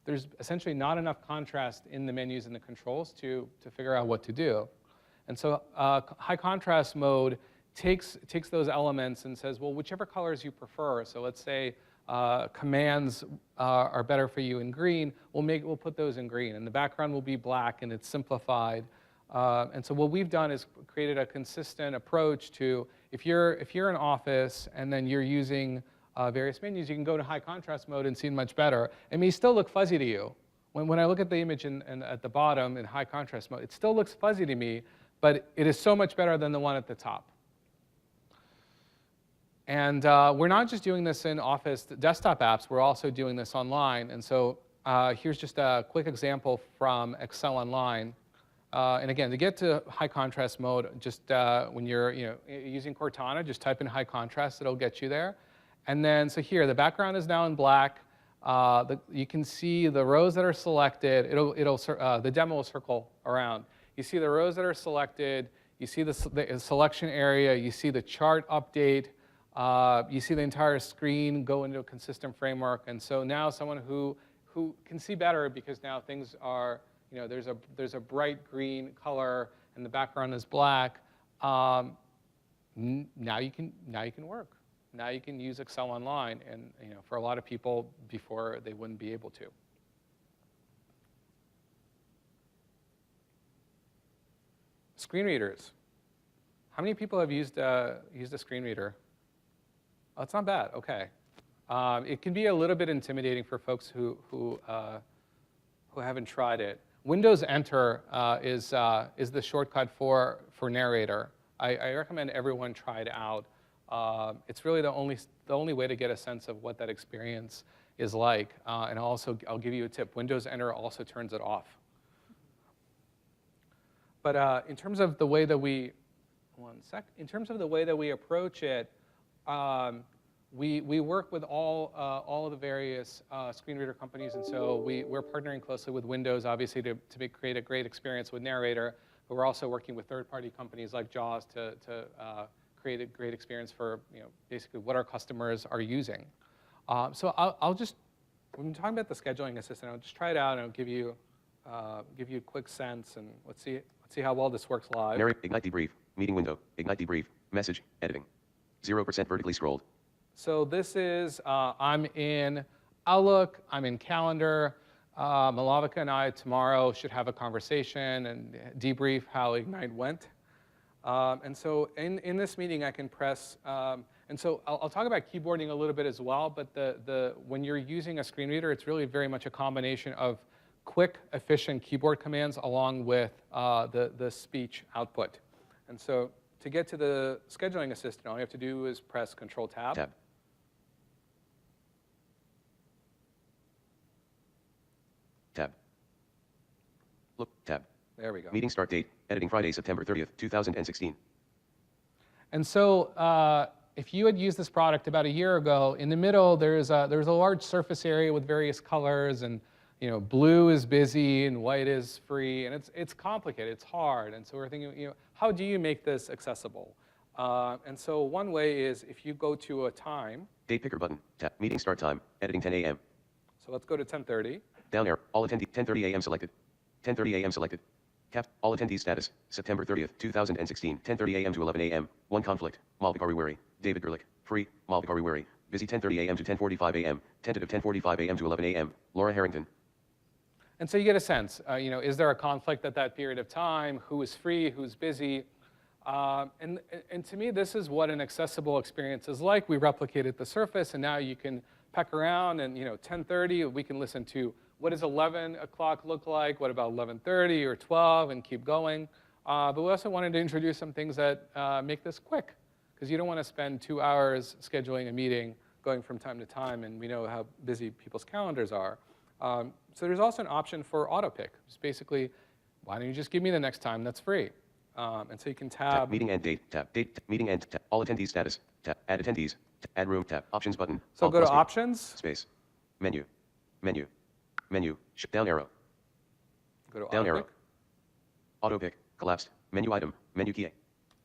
there's essentially not enough contrast in the menus and the controls to figure out what to do. And so high contrast mode takes those elements and says, well, whichever colors you prefer. So let's say commands are better for you in green. We'll put those in green, and the background will be black, and it's simplified. And so what we've done is created a consistent approach to if you're in Office and then you're using various menus, you can go to high contrast mode and see it much better. It may still look fuzzy to you. When I look at the image at the bottom in high contrast mode, it still looks fuzzy to me, but it is so much better than the one at the top. And we're not just doing this in Office desktop apps, we're also doing this online. And so here's just a quick example from Excel Online. And again, to get to high contrast mode, just when you're using Cortana, just type in high contrast, it'll get you there. And then, so here, the background is now in black. You can see the rows that are selected. The demo will circle around. You see the rows that are selected. You see the selection area. You see the chart update. You see the entire screen go into a consistent framework. And so now someone who can see better, because now things are, there's a bright green color and the background is black. Now you can work. Now you can use Excel Online, and for a lot of people, before they wouldn't be able to. Screen readers. How many people have used a screen reader? Oh, it's not bad. Okay. It can be a little bit intimidating for folks who haven't tried it. Windows Enter is the shortcut for narrator. I recommend everyone try it out. It's really the only way to get a sense of what that experience is like. And I'll give you a tip. Windows Enter also turns it off. But in terms of the way that we, in terms of the way that we approach it, we work with all of the various screen reader companies, and so we're partnering closely with Windows, obviously, to create a great experience with Narrator. But we're also working with third-party companies like JAWS to create a great experience for basically what our customers are using. So I'll just, when we're talking about the scheduling assistant, I'll just try it out and I'll give you a quick sense, and let's see how well this works live. Ignite debrief, meeting window, Ignite debrief, message, editing, 0% vertically scrolled. So this is, I'm in Outlook, I'm in Calendar. Malavika and I tomorrow should have a conversation and debrief how Ignite went. And so in this meeting, I can press, and so I'll talk about keyboarding a little bit as well, but when you're using a screen reader, it's really very much a combination of quick, efficient keyboard commands along with the speech output. And so to get to the scheduling assistant, all you have to do is press Control-Tab. Tab. Tab. Look, tab. There we go. Meeting start date, editing Friday, September 30th, 2016. And so if you had used this product about a year ago, in the middle there's a large surface area with various colors, and blue is busy and white is free, and it's complicated, it's hard. And so we're thinking, how do you make this accessible? And so one way is if you go to a time. Date picker button, tab, meeting start time, editing 10 a.m. So let's go to 10:30. Down arrow, all attendees, 10:30 a.m. selected. 10:30 a.m. selected. Cap, all attendees status, September 30th, 2016, 10:30 a.m. to 11 a.m. One conflict, Malvik Ariwari, David Gerlich, free, Malvik Ariwari, busy 10:30 a.m. to 10:45 a.m., tentative 10:45 a.m. to 11 a.m., Laura Harrington. And so you get a sense, is there a conflict at that period of time? Who is free, who's busy? And to me, this is what an accessible experience is like. We replicated the surface, and now you can peck around, and 10:30, we can listen to what does 11 o'clock look like, what about 11:30 or 12, and keep going. But we also wanted to introduce some things that make this quick, because you don't want to spend 2 hours scheduling a meeting going from time to time, and we know how busy people's calendars are. So there's also an option for auto pick. It's basically, why don't you just give me the next time that's free? And so you can tab. Meeting end date, tab, meeting end, tab, all attendees status, tab, add attendees, add room, tab, options button. So go to options. Space, menu, down arrow. Go to down auto arrow. pick. Auto pick, collapsed, menu item, menu key,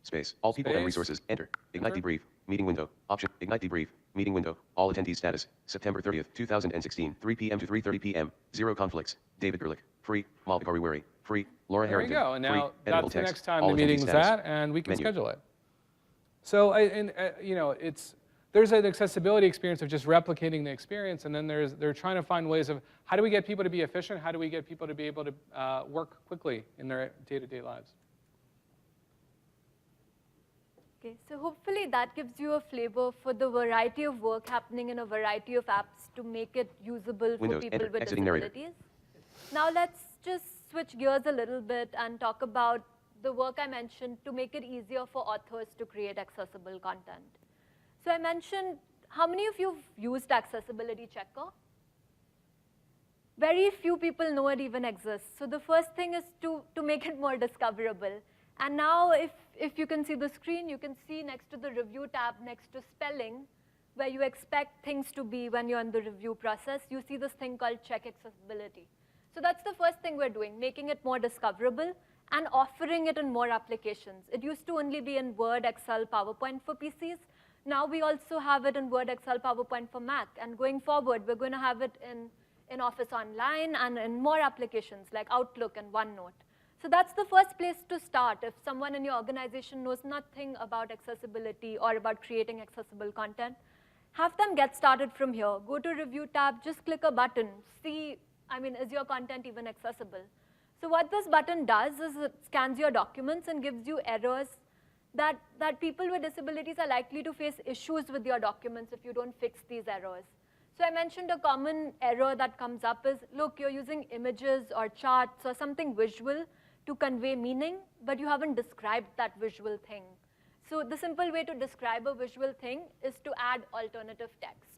space, all people and resources, enter, Ignite debrief, meeting window, option, Ignite debrief, Meeting window. All attendees status. September 30th, 2016. 3 p.m. to 3:30 p.m. 0 conflicts. David Gerlich. Free. Malvika Riwari. Free. Laura There we Harrington. go. And Free. now Editable that's the text. next time All the attendees meeting's status. at, and we can Menu. schedule it. So, you know, there's an accessibility experience of just replicating the experience, and then they're trying to find ways of how do we get people to be efficient? How do we get people to be able to work quickly in their day-to-day lives? Okay, so hopefully that gives you a flavor for the variety of work happening in a variety of apps to make it usable for Windows. people Enter. with Exiting narrator. disabilities. Now let's just switch gears a little bit and talk about the work I mentioned to make it easier for authors to create accessible content. So I mentioned, how many of you have used Accessibility Checker? Very few people know it even exists. So the first thing is to make it more discoverable. And now if you can see the screen, you can see next to the review tab, next to spelling, where you expect things to be when you're in the review process, you see this thing called check accessibility. So that's the first thing we're doing, making it more discoverable and offering it in more applications. It used to only be in Word, Excel, PowerPoint for PCs. Now we also have it in Word, Excel, PowerPoint for Mac. And going forward, we're going to have it in Office Online and in more applications like Outlook and OneNote. So that's the first place to start. If someone in your organization knows nothing about accessibility or about creating accessible content, have them get started from here. Go to Review tab, just click a button. See, is your content even accessible? So what this button does is it scans your documents and gives you errors that people with disabilities are likely to face issues with your documents if you don't fix these errors. So I mentioned a common error that comes up is, look, you're using images or charts or something visual to convey meaning, but you haven't described that visual thing. So the simple way to describe a visual thing is to add alternative text.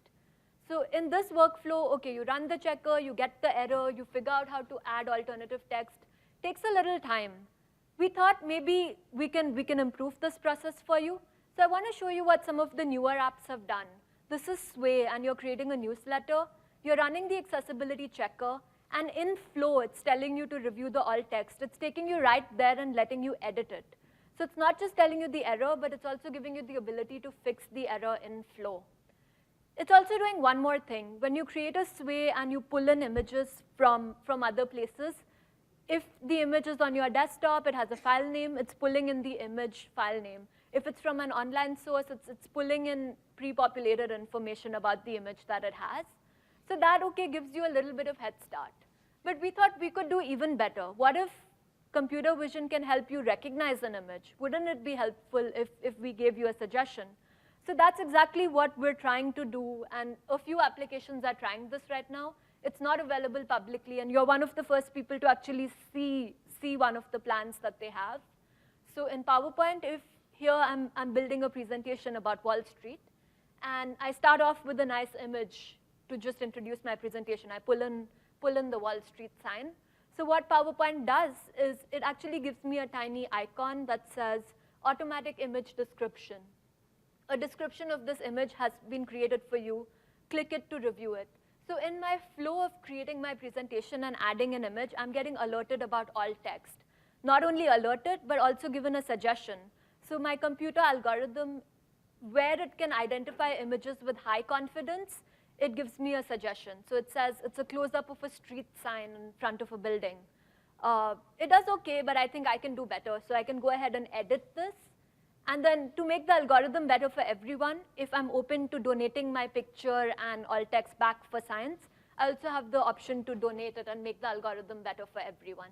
So in this workflow, okay, you run the checker, you get the error, you figure out how to add alternative text. Takes a little time. We thought maybe we can improve this process for you. So I want to show you what some of the newer apps have done. This is Sway, and you're creating a newsletter. You're running the accessibility checker, and in Flow, it's telling you to review the alt text. It's taking you right there and letting you edit it. So it's not just telling you the error, but it's also giving you the ability to fix the error in Flow. It's also doing one more thing. When you create a Sway and you pull in images from other places, if the image is on your desktop, it has a file name, it's pulling in the image file name. If it's from an online source, it's pulling in pre-populated information about the image that it has. So that, okay, gives you a little bit of head start. But we thought we could do even better. What if computer vision can help you recognize an image? Wouldn't it be helpful if we gave you a suggestion? So that's exactly what we're trying to do, and a few applications are trying this right now. It's not available publicly, and you're one of the first people to actually see one of the plans that they have. So in PowerPoint, if here I'm building a presentation about Wall Street, and I start off with a nice image to just introduce my presentation. I pull in the Wall Street sign. So what PowerPoint does is it actually gives me a tiny icon that says automatic image description. A description of this image has been created for you. Click it to review it. So in my flow of creating my presentation and adding an image, I'm getting alerted about alt text. Not only alerted, but also given a suggestion. So my computer algorithm, where it can identify images with high confidence, it gives me a suggestion. So it says it's a close-up of a street sign in front of a building. It does okay, but I think I can do better. So I can go ahead and edit this. And then to make the algorithm better for everyone, if I'm open to donating my picture and alt text back for science, I also have the option to donate it and make the algorithm better for everyone.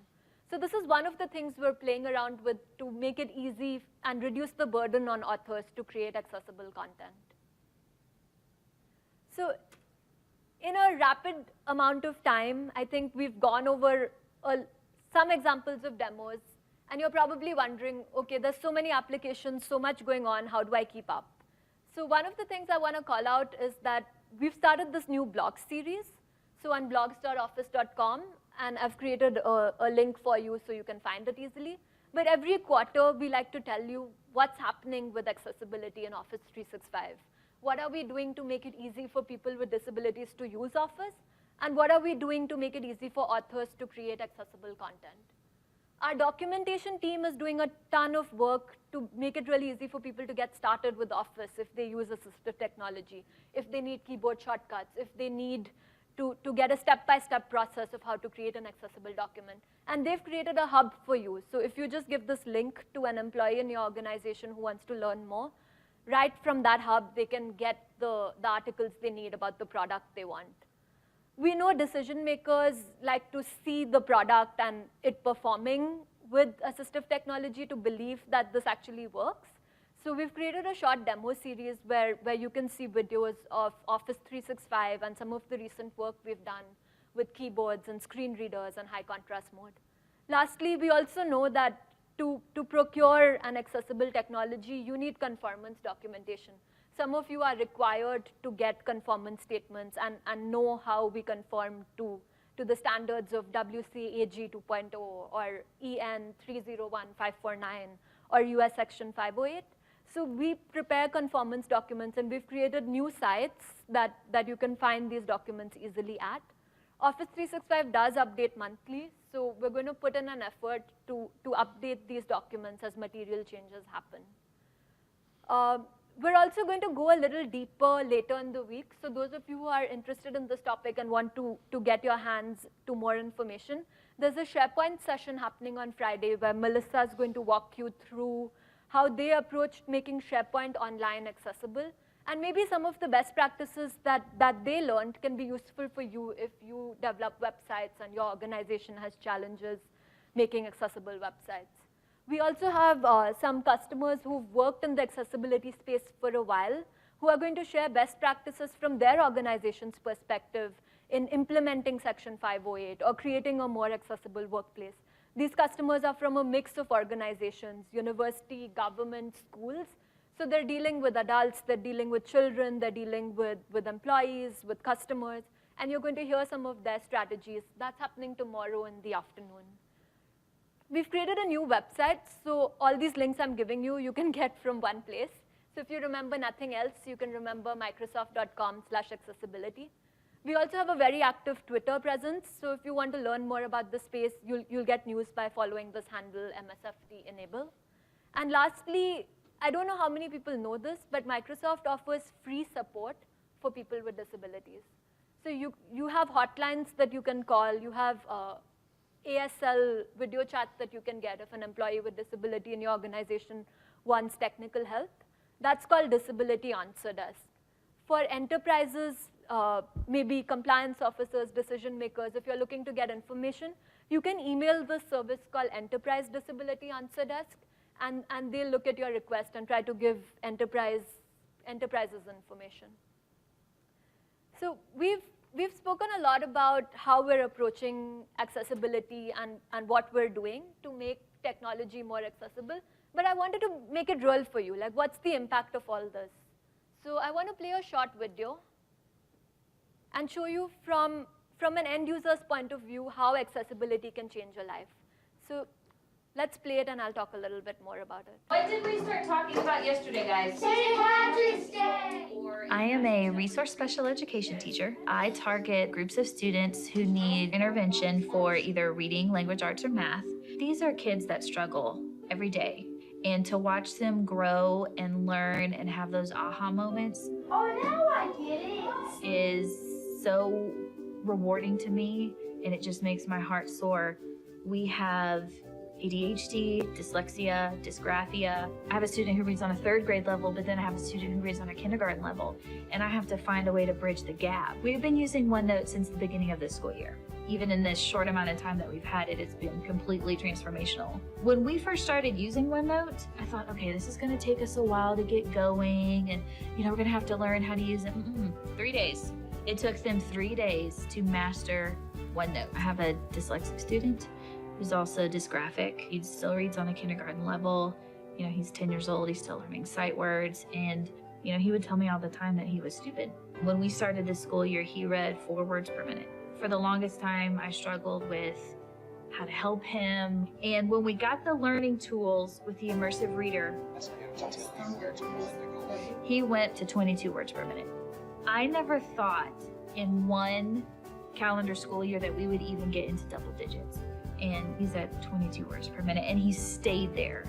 So this is one of the things we're playing around with to make it easy and reduce the burden on authors to create accessible content. So in a rapid amount of time, I think we've gone over some examples of demos. And you're probably wondering, okay, there's so many applications, so much going on, how do I keep up? So one of the things I want to call out is that we've started this new blog series. So on blogs.office.com, and I've created a link for you so you can find it easily. But every quarter, we like to tell you what's happening with accessibility in Office 365. What are we doing to make it easy for people with disabilities to use Office? And what are we doing to make it easy for authors to create accessible content? Our documentation team is doing a ton of work to make it really easy for people to get started with Office if they use assistive technology, if they need keyboard shortcuts, if they need to get a step-by-step process of how to create an accessible document. And they've created a hub for you. So if you just give this link to an employee in your organization who wants to learn more, right from that hub, they can get the articles they need about the product they want. We know decision makers like to see the product and it performing with assistive technology to believe that this actually works. So we've created a short demo series where you can see videos of Office 365 and some of the recent work we've done with keyboards and screen readers and high contrast mode. Lastly, we also know that to procure an accessible technology, you need conformance documentation. Some of you are required to get conformance statements and know how we conform to the standards of WCAG 2.0 or EN 301549 or US Section 508. So we prepare conformance documents, and we've created new sites that you can find these documents easily at. Office 365 does update monthly, so we're going to put in an effort to update these documents as material changes happen. We're also going to go a little deeper later in the week. So those of you who are interested in this topic and want to get your hands to more information, there's a SharePoint session happening on Friday where Melissa is going to walk you through how they approached making SharePoint online accessible. And maybe some of the best practices that they learned can be useful for you if you develop websites and your organization has challenges making accessible websites. We also have some customers who've worked in the accessibility space for a while who are going to share best practices from their organization's perspective in implementing Section 508 or creating a more accessible workplace. These customers are from a mix of organizations, university, government, schools. So they're dealing with adults, they're dealing with children, they're dealing with employees, with customers, and you're going to hear some of their strategies. That's happening tomorrow in the afternoon. We've created a new website, so all these links I'm giving you, you can get from one place. So if you remember nothing else, you can remember microsoft.com/accessibility. We also have a very active Twitter presence, so if you want to learn more about the space, you'll get news by following this handle, MSFT Enable. And lastly, I don't know how many people know this, but Microsoft offers free support for people with disabilities. So you have hotlines that you can call, you have ASL video chats that you can get if an employee with disability in your organization wants technical help. That's called Disability Answer Desk. For enterprises, maybe compliance officers, decision makers, if you're looking to get information, you can email the service called Enterprise Disability Answer Desk, and they'll look at your request and try to give enterprises information. So we've spoken a lot about how we're approaching accessibility and what we're doing to make technology more accessible, but I wanted to make it real for you. Like, what's the impact of all this? So I want to play a short video and show you from an end user's point of view how accessibility can change your life. So let's play it and I'll talk a little bit more about it. What did we start talking about yesterday, guys? St. Patrick's Day! I am a resource special education teacher. I target groups of students who need intervention for either reading, language arts, or math. These are kids that struggle every day. And to watch them grow and learn and have those aha moments is so rewarding to me, and it just makes my heart soar. We have ADHD, dyslexia, dysgraphia. I have a student who reads on a 3rd grade level, but then I have a student who reads on a kindergarten level, and I have to find a way to bridge the gap. We've been using OneNote since the beginning of this school year. Even in this short amount of time that we've had it, it's been completely transformational. When we first started using OneNote, I thought, okay, this is gonna take us a while to get going, and we're gonna have to learn how to use it. 3 days. It took them 3 days to master OneNote. I have a dyslexic student who's also dysgraphic. He still reads on a kindergarten level. He's 10 years old, he's still learning sight words, and he would tell me all the time that he was stupid. When we started this school year, he read 4 words per minute. For the longest time, I struggled with how to help him. And when we got the learning tools with the immersive reader, he went to 22 words per minute. I never thought in one calendar school year that we would even get into double digits. and he's at 22 words per minute, and he stayed there.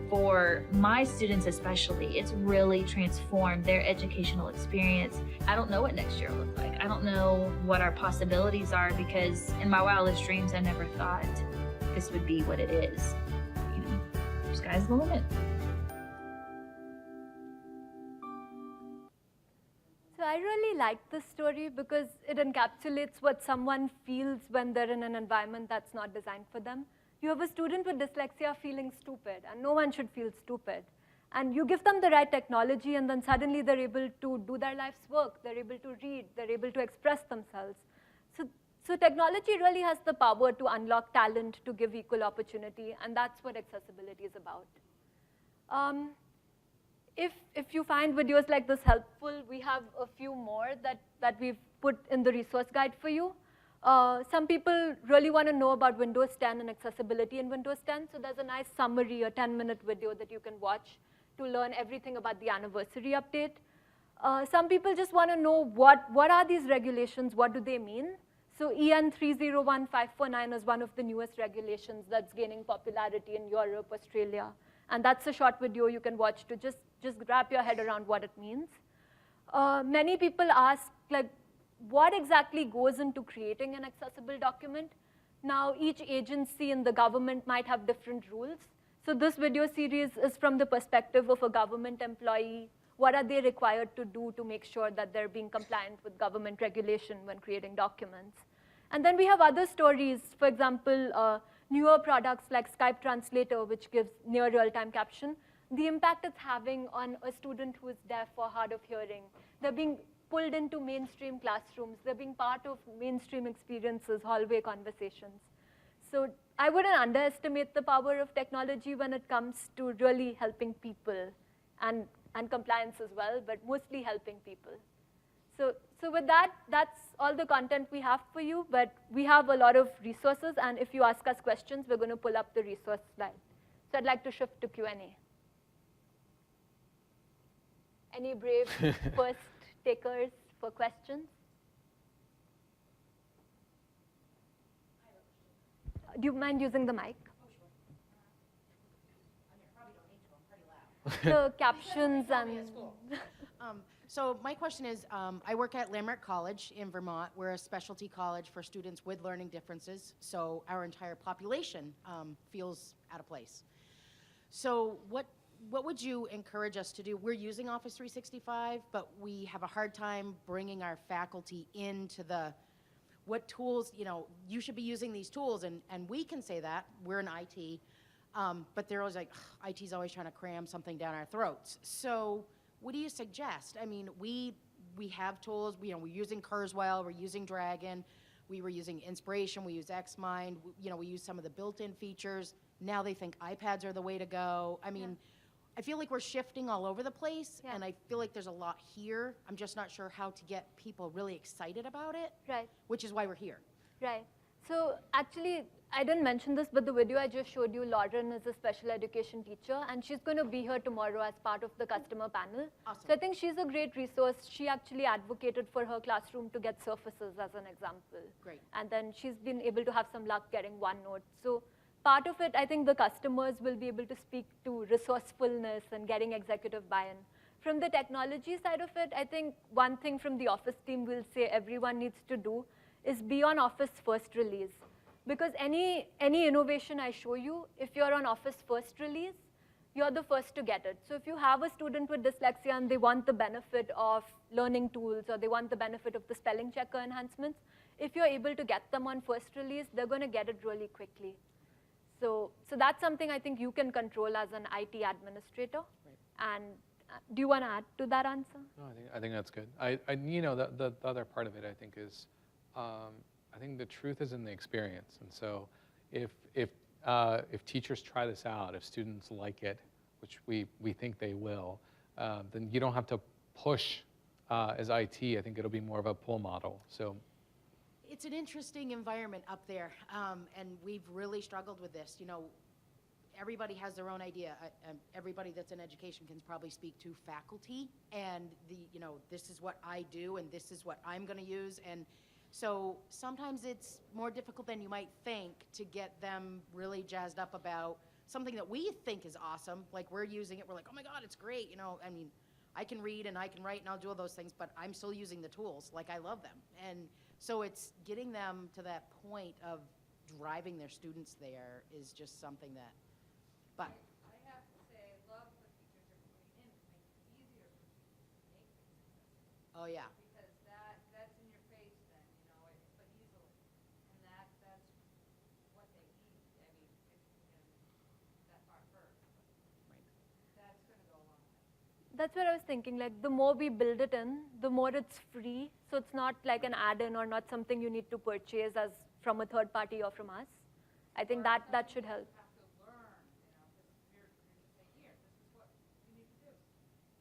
For my students especially, it's really transformed their educational experience. I don't know what next year will look like. I don't know what our possibilities are, because in my wildest dreams, I never thought this would be what it is. You know, sky's the limit. So I really like this story because it encapsulates what someone feels when they're in an environment that's not designed for them. You have a student with dyslexia feeling stupid, and no one should feel stupid. And you give them the right technology, and then suddenly they're able to do their life's work. They're able to read. They're able to express themselves. So technology really has the power to unlock talent, to give equal opportunity, and that's what accessibility is about. If you find videos like this helpful, we have a few more that we've put in the resource guide for you. Some people really want to know about Windows 10 and accessibility in Windows 10, so there's a nice summary, a 10-minute video that you can watch to learn everything about the anniversary update. Some people just want to know what are these regulations, what do they mean? So EN 301549 is one of the newest regulations that's gaining popularity in Europe, Australia, and that's a short video you can watch to just wrap your head around what it means. Many people ask, like, what exactly goes into creating an accessible document? Now, each agency in the government might have different rules. So this video series is from the perspective of a government employee. What are they required to do to make sure that they're being compliant with government regulation when creating documents? And then we have other stories, for example, newer products like Skype Translator, which gives near real-time caption, the impact it's having on a student who is deaf or hard of hearing. They're being pulled into mainstream classrooms. They're being part of mainstream experiences, hallway conversations. So I wouldn't underestimate the power of technology when it comes to really helping people and compliance as well, but mostly helping people. So with that, that's all the content we have for you, but we have a lot of resources, and if you ask us questions, we're going to pull up the resource slide. So I'd like to shift to Q&A. Any brave first takers for questions? Do you mind using the mic? The captions and... So my question is, I work at Landmark College in Vermont. We're a specialty college for students with learning differences, so our entire population feels out of place. So what would you encourage us to do? We're using Office 365, but we have a hard time bringing our faculty into what tools, you should be using these tools, and we can say that, we're in IT, but they're always like, IT's always trying to cram something down our throats. So what do you suggest? I mean, we have tools, we're using Kurzweil, we're using Dragon, we were using Inspiration, we use XMind, we use some of the built-in features. Now they think iPads are the way to go. I mean, I feel like we're shifting all over the place, and I feel like there's a lot here. I'm just not sure how to get people really excited about it, right? Which is why we're here. Right. So actually, I didn't mention this, but the video I just showed you, Lauren is a special education teacher, and she's going to be here tomorrow as part of the customer panel. Awesome. So I think she's a great resource. She actually advocated for her classroom to get Surfaces as an example. Great. And then she's been able to have some luck getting OneNote. So part of it, I think the customers will be able to speak to resourcefulness and getting executive buy-in. From the technology side of it, I think one thing from the Office team we'll say everyone needs to do is be on Office first release. Because any innovation I show you, if you're on Office first release, you're the first to get it. So if you have a student with dyslexia and they want the benefit of learning tools or they want the benefit of the spelling checker enhancements, if you're able to get them on first release, they're going to get it really quickly. So that's something I think you can control as an IT administrator. Right. And do you want to add to that answer? No, I think that's good. The other part of it, I think, is I think the truth is in the experience. And so if teachers try this out, if students like it, which we think they will, then you don't have to push as IT. I think it'll be more of a pull model. So It's an interesting environment up there, and we've really struggled with this. You know, everybody has their own idea. Everybody that's in education can probably speak to faculty, and this is what I do, and this is what I'm going to use, and so sometimes it's more difficult than you might think to get them really jazzed up about something that we think is awesome. Like, we're using it, we're like, oh my God, it's great. I mean, I can read and I can write and I'll do all those things, but I'm still using the tools. Like, I love them. And so it's getting them to that point of driving their students there is just something that, but. I have to say, I love what teachers are putting in to make it easier for teachers to make things accessible. Oh, yeah. Because that's in your face then, but easily. And that's what they need. I mean, if you can that part first. That's going to go a long way. That's what I was thinking, like the more we build it in, the more it's free. So it's not like an add-in or not something you need to purchase as from a third party or from us. I think that should help. You have to learn, because you're just saying, here, this is what you need to do.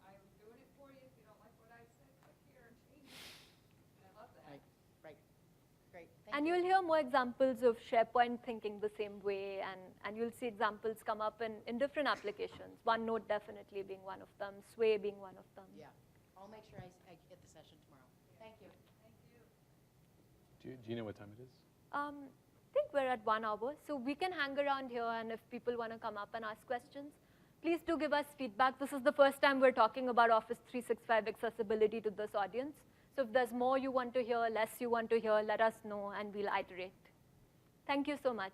I'm doing it for you. If you don't like what I said, click here and change it. I love that. Right. Great. And you'll hear more examples of SharePoint thinking the same way, and you'll see examples come up in different applications. OneNote definitely being one of them, Sway being one of them. Yeah. I'll make sure I hit the session tomorrow. Thank you. do you know what time it is? I think we're at 1 hour, so we can hang around here, and if people want to come up and ask questions, please do give us feedback. This is the first time we're talking about Office 365 accessibility to this audience. So if there's more you want to hear, less you want to hear, let us know, and we'll iterate. Thank you so much.